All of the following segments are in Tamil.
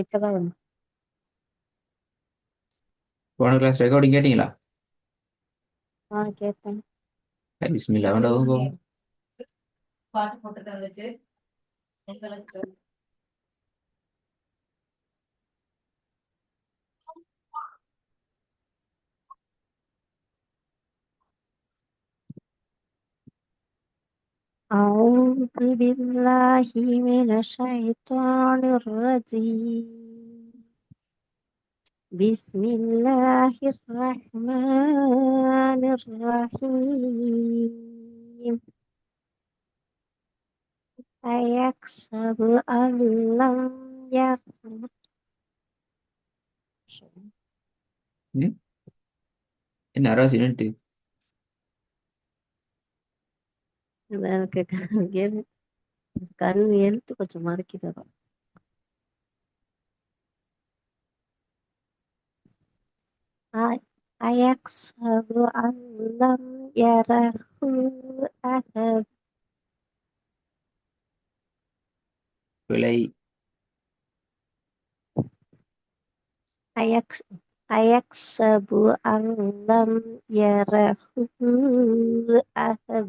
இப்பதான் வந்து. போன கிளாஸ் ரெக்கார்டிங் கேட்டீங்களா? கேட்டேன். பிஸ்மில்லா வேண்டாம். أعوذ بالله من الشيطان الرجيم. بسم الله الرحمن الرحيم. أيحسب أن لم يره. ம்? என்ன அரசின்ட்டு எனக்கு கண் எழுத்து கொஞ்சம் மறைக்குது. أيحسب أن لم يره أحد. விலை أيحسب أيحسب أن لم يره أحد.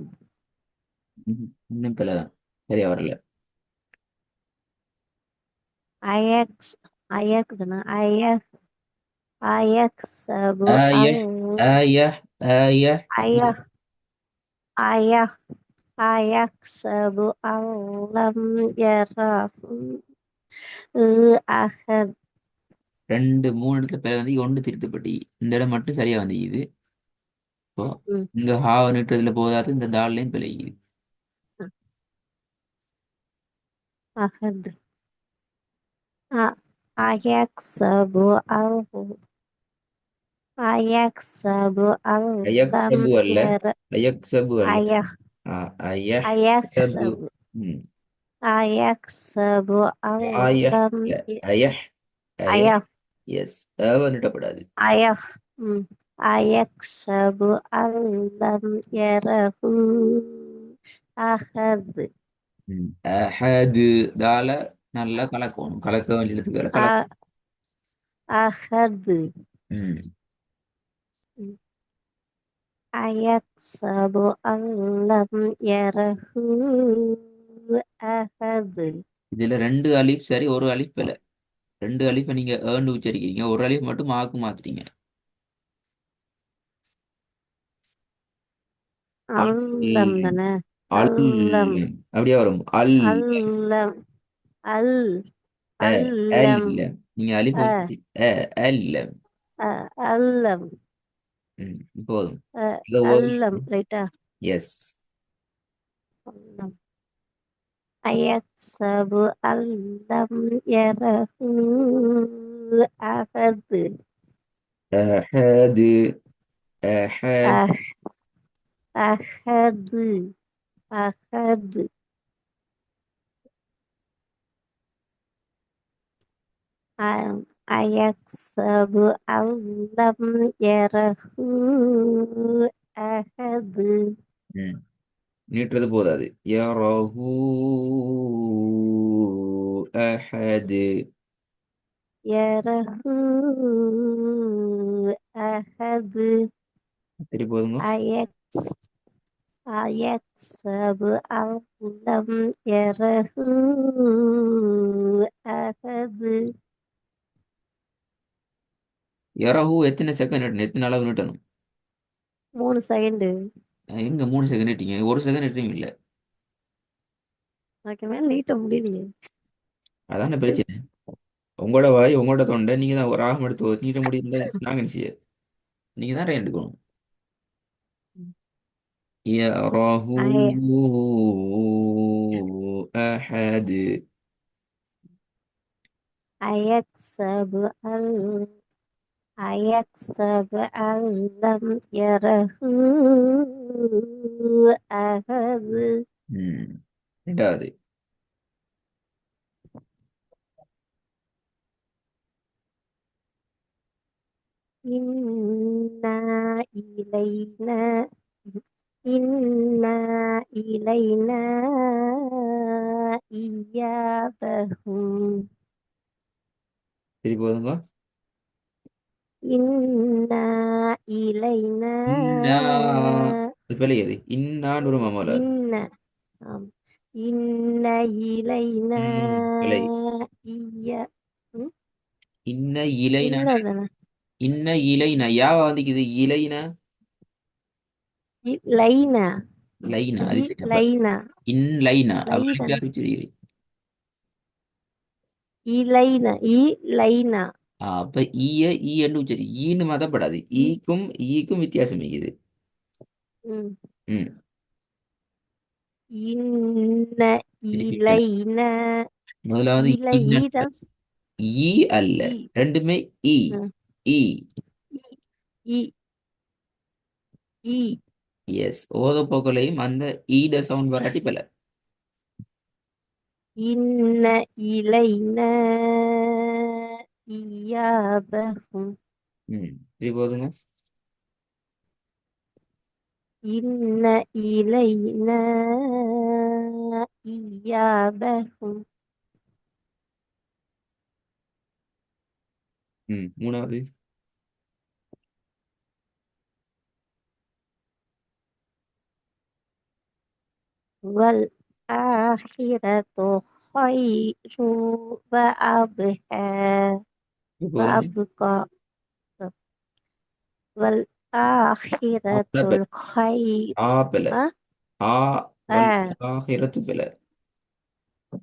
இன்னும் பிழைதான். சரியா வரல. أيحس أيحسب أيحسب ஆய أن ஆய ஆய أيح أيح أيحسب أن لم يره أحد. ரெண்டு மூணு இடத்துல பிழை வந்து ஒன்று திருத்தப்பட்டி இந்த இடம் மட்டும் சரியா வந்து இது. இப்போ இங்க ஹாவ நிட்டுறதுல போதாது, இந்த தாள்லையும் பிழைக்குது. أحد. أيحسب أن أيحسب أن لم அயக்சபு அல்ல, يره அயக்சபு அல்ல. أيح அயஹ்சபு. أيحسب ம். أيحسب أن ஆயஹ் لم இல்ல, அயஹ் அயஹ். أيح எஸ், ஏவ நிட்டப்படாது. أيح أيحسب أن لم يره أحد. அஹது தால நல்லா கலக்கணும். கலக்க வேண்டிய இடத்துக்கு கலக்க. أحد. ம். أيحسب أن لم يره أحد. இதுல ரெண்டு அலிப் சரி, ஒரு அலிப் இல்ல. ரெண்டு அலிப்பை நீங்க ஏண்டு உச்சரிக்கிறீங்க, ஒரு அலிப் மட்டும் மாக்கு மாத்துறீங்க. அல் அல்லம் தானே. அல் அல்லம் அப்படியே வரும். அல் அல்லம் அல் அ அல்லம் அல்ல. நீங்க அலிப் அ உச்சரி அல்ல. அ அல்லம் போதும். அ அல்லம் ரைட்டா. எஸ். அல்லம். அயக்சபு அல்லம் யரஹு அஹது. அஹது அஹத். அஹ் அஹது அஹது. அயக்சபு அல்லம் யரஹு அஹது. நீட்டுறது போதாது. யரஹு அஹது. யரஹு அஹது. சரி போதுங்க. அயக் அயக்சபு அல்லம் யரஹு அஹது. யரஹு எத்தனை செகண்ட் நீட்டணும்? எத்தனை அளவு நீட்டணும்? 3 செகண்ட். எங்க 3 செகண்ட் நீட்டீங்க? ஒரு செகண்ட் நீட்டும் இல்ல. அதுக்கு மேல நீட்ட முடியலையே. அதான பிரச்சனை. உங்களோட வாய், உங்களோட தொண்டை, நீங்க தான் ஒரு ஆகம் எடுத்து நீட்ட முடியல. நாங்க என்ன செய்ய? நீங்க தான் எடுக்கணும். யரஹு அய அஹது. அயக்சபு அல் அயக்சபு அல்லம் யரஹு அஹது. ரெண்டாவது. இன்னா இலைனா இன்னா இலைனா இய்யாபஹும். திருப்பி போதுங்க. இன்னா இலைனா இன்னா இப்ப எது இன்னான்னு ஒரு மாமல. இன்ன ஆம். இன்ன இலைனா பிழை. இய ம், இன்ன இலைனா. இன்னதானே இன்ன இலைனா யாவா வந்துக்குது இலைனா. லைனா லைனா அது சரி அப்ப. லைனா இன் லைனா அப்ப எப்படி லைதானே ஆரம்பிச்சிருக்கீங்க? இலைனா லைனா அப்ப ஈ என்று உச்சரி ஈன்னு மதப்படாது. ஈக்கும் ஈக்கும் வித்தியாசம் இருக்குது. ம் ம். இன்ன திருப்பி பிழை. இலைன முதலாவது இலை ஈதான் ஈ அல்ல. ஈ ரெண்டுமே ஈ. ம், ஈ. ஈ ஈ எஸ் ஓத போக்கலையும் அந்த ஈட சவுண்ட் வராட்டி பல. இன்ன இலைன இயாபகும் ம். திருப்பி போதுங்க. இன்ன இலைன இயாபகும் ம். மூணாவது. வல் ஆஹிரத்து خير وأبهى திருப்பி போதுங்க. وأبقى والآخرة ஆப்பிள الخير ஆப்பிள أه؟ ஆ வல் آه. ஆஹிரத்து பில.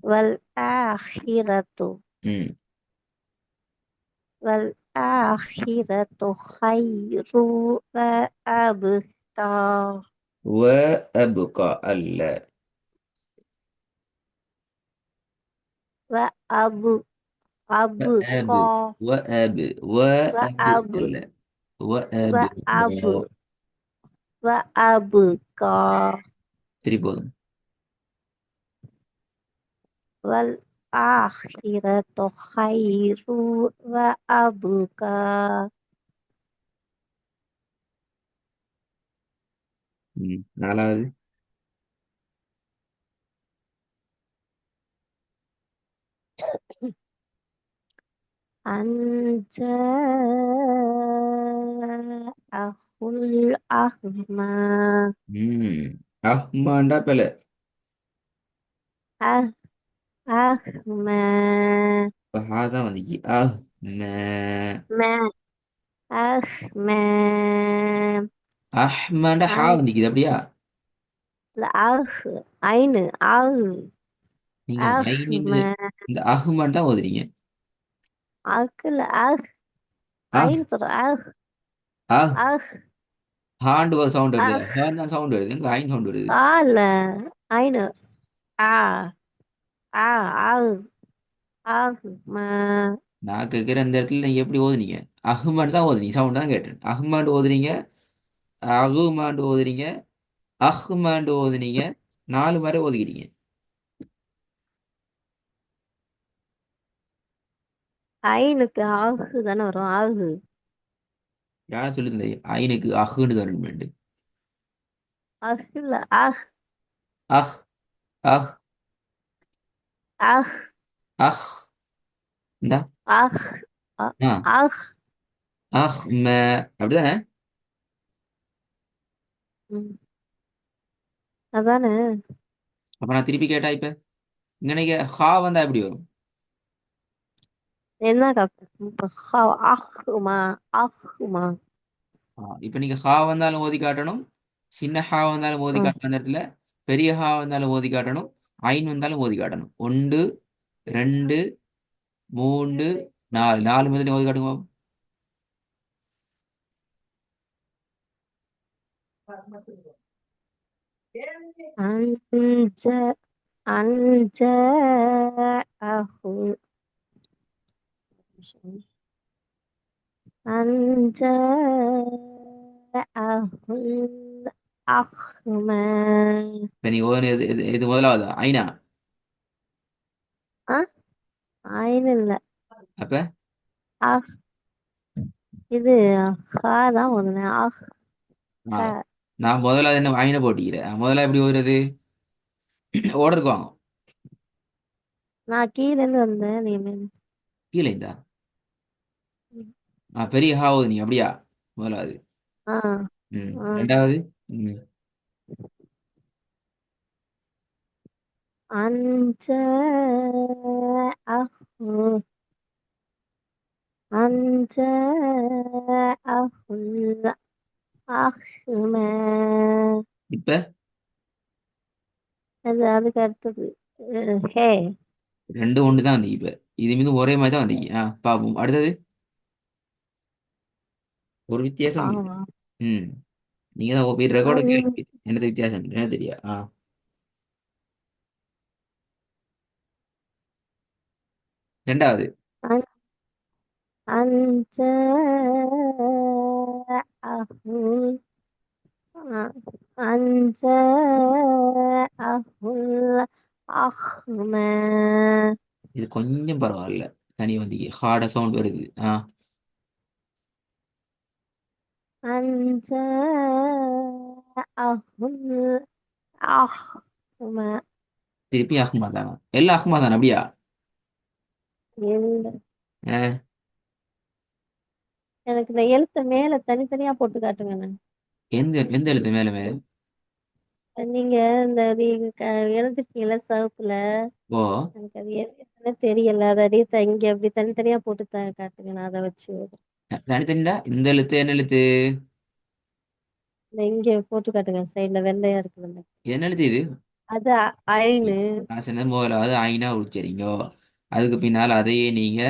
والآخرة ம். والآخرة خير وأبقى வ அபுகா அல்ல. وأب வ அபு أبقى வ அபு வ அபு وأب அல்ல. வ அபு. وأب وأبقى திருப்பி போதும். والآخرة خير وأبقى ம். நாலாவது. أن جاءه الأعمى ம். அஹ்மாண்டா பில. أه- أعمى இப்ப ஹா தான் வந்துச்சு அஹ் ம. ما أعمى அஹ்மாண்டா ஹா أه வந்துக்குது அப்படியா? لا عين நீங்க ஐன்னு أعمى இந்த அஹ்மான் தான் ஓதுறீங்க. أكل அஹ் عين صار அஹ் أخ ஹாண்டு ஒரு சவுண்ட் வருது. أخ ஹேர் தான் சவுண்ட் வருது. எங்க ஐன் சவுண்ட் வருது. قال عين أ أعمى நான் கேட்குற இந்த இடத்துல நீங்க எப்படி ஓதுனீங்க? அஹ்மான் தான் ஓதுனீங்க. சவுண்ட் தான் கேட்டேன். அஹ்மாண்டு ஓதுறீங்க. அகுமாண்டு ஓதுறீங்க. அஹ்மாண்டு ஓதுனீங்க. நாலு முறை ஓதுகிறீங்க. ஐனுக்கு ஆகு தானே வரும் ஆகு யார் சொல்லுது ஐனுக்கு அஹ்ன்னு வரணும்? அஹ்ல அஹ் அஹ் அஹ் அஹ் அஹ் இந்தா. அஹ் அ- ஆ அஹ் அஹ் ம அப்படிதானே? ம், அதானே அப்ப நான் திருப்பி கேட்டா இப்ப இங்க நீங்க ஹா வந்தா எப்படி வரும்? என்ன அஹ்மா அஹ்மா இப்ப நீங்க ஹா வந்தாலும் ஓதி காட்டணும். சின்ன ஹா வந்தாலும் ஓதி ம். காட்டணும். அந்த இடத்துல பெரிய ஹா வந்தாலும் ஓதி காட்டணும். ஐன் வந்தாலும் ஓதி காட்டணும். ஒன்று ரெண்டு மூன்று நாலு நாலு முதல்ல ஓதி காட்டுங்க. அஞ்ச அஞ்ச அஹு அஞ்ச அஹுல் அஹ்மா இப்ப நீங்க ஓதுன இது முதலாவது ஐனா. ஆ ஐன் இல்ல அப்ப அஹ் இது ஹா தான் ஒண்ணு அஹ் ஆ, ஹ நான் முதல்ல என்ன ஐனை போட்டிக்கிறேன். முதல்ல எப்படி ஓதுறது? ஓர்டருக்கு வாங்க. நான் கீழ இருந்து வந்தேன் நீ மேல கீழே இருந்தா பெரிய ஹா ஓதுனீங்க அப்படியா? முதலாவது. ஆ ம். ஆ ரெண்டாவது. ம். அஞ்ச அஹு அஞ்ச அஹுல் அஹ்ம. இப்ப அதுக்கு அடுத்தது ஹே. ரெண்டு ஒன்று தான் வந்தீங்க இப்ப. இது மீது ஒரே மாதிரி தான் வந்தீங்க. பாப்போம் அடுத்தது. ஒரு வித்தியாசம் இல்லை. ஆமா. ம். நீங்க தான் போய் ரெக்கார்டு அஞ் கேள்வி என்னது வித்தியாசம் என்ன தெரியா? ரெண்டாவது. அஞ் அஞ்ச அஹுல் அஞ்ச அஹுல் அஹ்ம. இது கொஞ்சம் பரவாயில்ல. தனி வந்தீங்க ஹார்ட சவுண்ட் வருது. அஞ்ச அஹுல் அஹ்ம. திருப்பி அஹ்மா தானா? எல்லாம் அஹ்மா தானே அப்படியா? இல்ல, ஆ, எனக்கு இந்த எழுத்த மேல தனித்தனியா போட்டு காட்டுங்க. எந்த எந்த எழுத்து மேல மேல? நீங்க இந்த எழுதிருக்கீங்களா சவுப்புல? ஓ. எனக்கு அது என்னன்னு தெரியல. அதை அப்படியே இங்க அப்படி தனித்தனியா போட்டு காட்டுங்க, நான் அதை வச்சு தனித்தனிடா இந்த எழுத்து என்ன எழுத்து? இந்த இங்க போட்டு காட்டுங்க, சைடுல வெள்ளையா இருக்குதுல்ல. என்ன எழுத்து இது? அது ஐனு. நான் சொன்னது முதலாவது ஐனா உச்சரிங்கோ. அதுக்கு பின்னால் அதையே நீங்க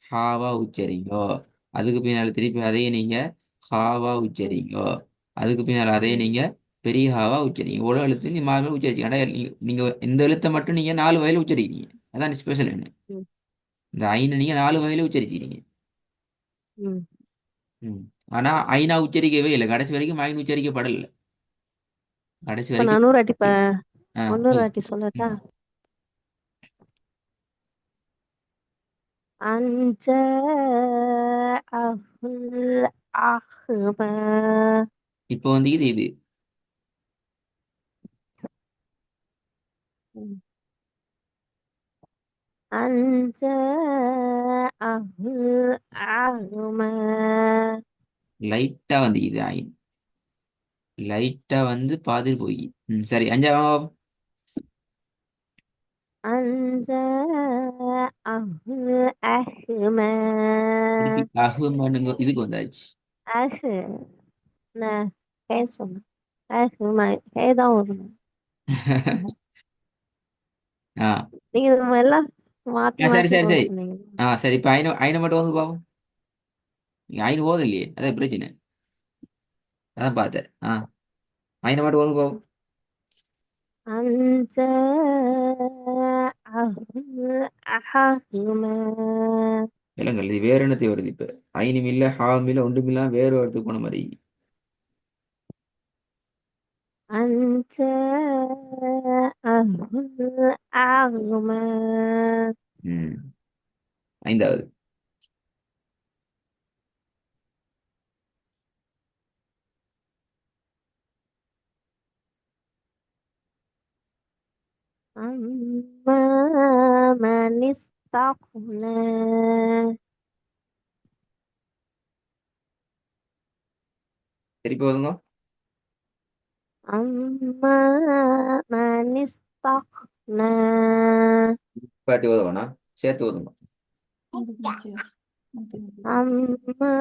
ஹாவா உச்சரிங்கோ. அதுக்கு பின்னால் திருப்பி அதையே நீங்க ஹாவா ம், உச்சரிங்கோ. அதுக்கு பின்னால் அதையே ம், நீங்க பெரிய ஹாவா உச்சரிங்க. இவ்வளோ எழுத்து நீ மாவே உச்சரிச்சு. ஆனால் நீங்க இந்த எழுத்தை மட்டும் நீங்க 4 வயதில் உச்சரிக்கிறீங்க. அதான் ஸ்பெஷல் என்ன. ம், இந்த ஐனை நீங்க 4 வயதில் உச்சரிக்கிறீங்க. ம். ம். ஆனா ஐநா உச்சரிக்கவே இல்லை. கடைசி வரைக்கும் ஐன் உச்சரிக்கப்படல. கடைசி இப்ப வரைக்கும். நான் நூறு வாட்டி இன்னொரு போதும். வாட்டி சொல்லட்டா? ம். அஞ்ச அஹுல் அஹ்ம. இப்போ வந்து இது அஞ்ச அஹுல் அஹ்ம. லைட்டா வந்து இது ஐன் லைட்டா வந்து பாதிரி போய். சரி அஞ்சாவது. அஞ்ச அஹுல் அஹ்ம. திருப்பி அஹ்மனுங்க இதுக்கு வந்தாச்சு. அஹு நான் ஹே சொன்னேன். அஹ்ம. ஹே தான் வரும். ஆ. நீங்க இது எல்லாம் மாத்தி சரி மாத்தி சரி போட சரி. சொன்னீங்க. சரி இப்போ ஐநூ ஐநூ மட்டும் வந்து பாப்போம். நீங்க ஐநூ போதும் இல்லையே, அதான் பிரச்சனை. அதான் பார்த்தேன். ஐநூ மட்டும் வந்து பாப்போம். அஞ்ச அஹுல் அஹ்ம. இல்லைங்க இது வேற என்னத்தை வருது இப்ப. ஐனும் இல்ல ஹாவும் இல்ல ஒன்றும் இல்ல வேற ஒருத்துக்கு போன மாதிரி. أنت أهل أعمى. ம். ஐந்தாவது. أما من استغنى. திருப்பி போதுங்க. أما من استغنى. பாட்டி ஓதுவானா? சேர்த்து ஓதுங்க. أما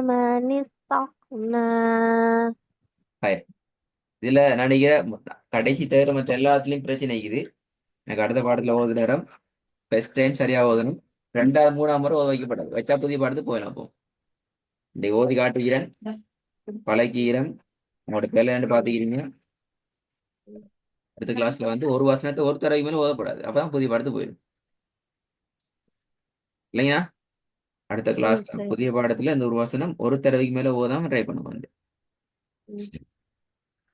من استغنى. ஹாய். இதுல நான் நினைக்கிறேன் கடைசி தவிர மற்ற எல்லாத்துலயும் பிரச்சனை இருக்குது. எனக்கு அடுத்த பாடத்துல ஓது நேரம் ஃபர்ஸ்ட் டைம் சரியா ஓதணும். ரெண்டாவது மூணாம் முறை ஓத வைக்கப்படாது. வச்சா புதிய பாடத்துக்கு போயிடலாம். அப்போ இந்த ஓதி காட்டுகிறேன், பழகிறேன், உங்களோட பேலன்னு பாத்துக்கிறீங்க. அடுத்த கிளாஸ்ல வந்து ஒரு வசனத்தை ஒரு தடவை மேல ஓதப்படாது. அப்பதான் புதிய பாடத்துக்கு போயிடும். இல்லைங்களா? அடுத்த ம், கிளாஸ்ல சரி. புதிய பாடத்துல இந்த ஒரு வசனம் ஒரு தடவைக்கு மேல ஓதாம ட்ரை பண்ணுவாங்க. ம்.